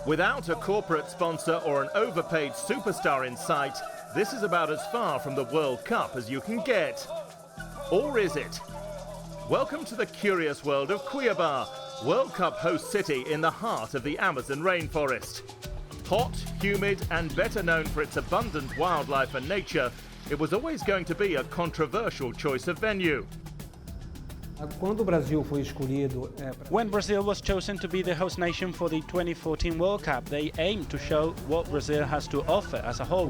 Without a corporate sponsor or an overpaid superstar in sight, this is about as far from the World Cup as you can get. Or is it? Welcome to the curious world of Cuiabá, World Cup host city in the heart of the Amazon rainforest. Hot, humid and better known for its abundant wildlife and nature, it was always going to be a controversial choice of venue. When Brazil was chosen to be the host nation for the 2014 World Cup, they aimed to show what Brazil has to offer as a whole.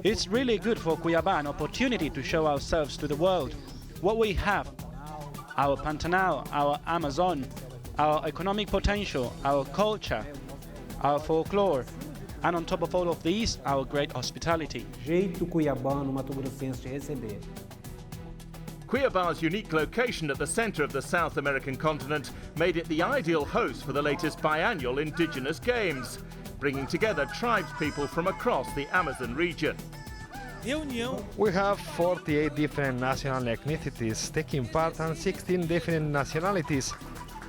It's really good for Cuiabá, an opportunity to show ourselves to the world. What we have, our Pantanal, our Amazon, our economic potential, our culture, our folklore, and on top of all of these, our great hospitality. Cuiabá's unique location at the center of the South American continent made it the ideal host for the latest biannual indigenous games, bringing together tribespeople from across the Amazon region. We have 48 different national ethnicities taking part and 16 different nationalities.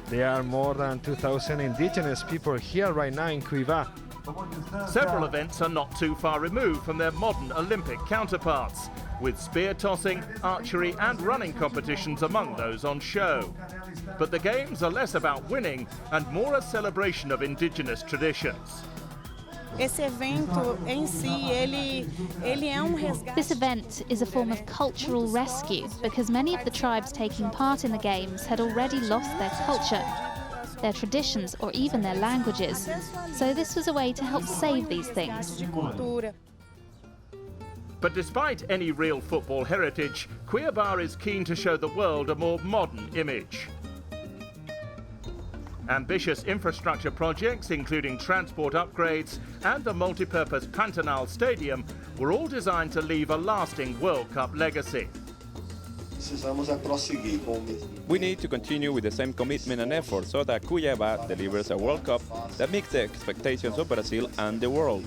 There are more than 2,000 indigenous people here right now in Cuiabá. Several events are not too far removed from their modern Olympic counterparts, with spear tossing, archery and running competitions among those on show. But the games are less about winning and more a celebration of indigenous traditions. This event is a form of cultural rescue because many of the tribes taking part in the games had already lost their culture, their traditions or even their languages. So this was a way to help save these things. But despite any real football heritage, Cuiabá is keen to show the world a more modern image. Ambitious infrastructure projects, including transport upgrades and the multi-purpose Pantanal Stadium, were all designed to leave a lasting World Cup legacy. We need to continue with the same commitment and effort so that Cuiabá delivers a World Cup that meets the expectations of Brazil and the world.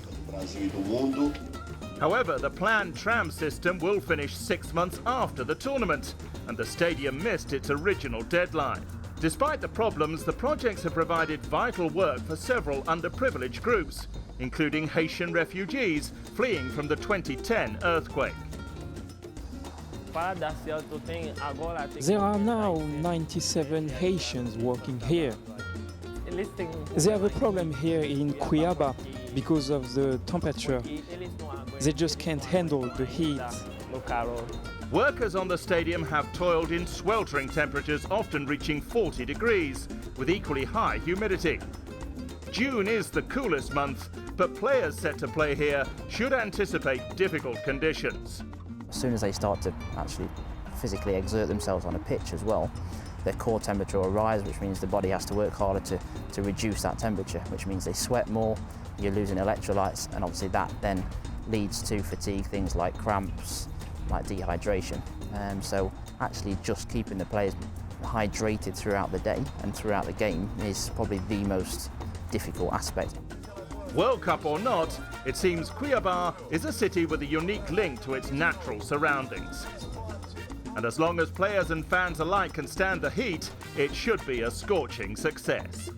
However, the planned tram system will finish 6 months after the tournament, and the stadium missed its original deadline. Despite the problems, the projects have provided vital work for several underprivileged groups, including Haitian refugees fleeing from the 2010 earthquake. There are now 97 Haitians working here. They have a problem here in Cuiabá because of the temperature. They just can't handle the heat. Workers on the stadium have toiled in sweltering temperatures, often reaching 40 degrees, with equally high humidity. June is the coolest month, but players set to play here should anticipate difficult conditions. As soon as they start to actually physically exert themselves on a pitch as well, their core temperature will rise, which means the body has to work harder to reduce that temperature, which means they sweat more, you're losing electrolytes, and obviously that then leads to fatigue, things like cramps, like dehydration. So actually just keeping the players hydrated throughout the day and throughout the game is probably the most difficult aspect. World Cup or not, it seems Cuiabá is a city with a unique link to its natural surroundings. And as long as players and fans alike can stand the heat, it should be a scorching success.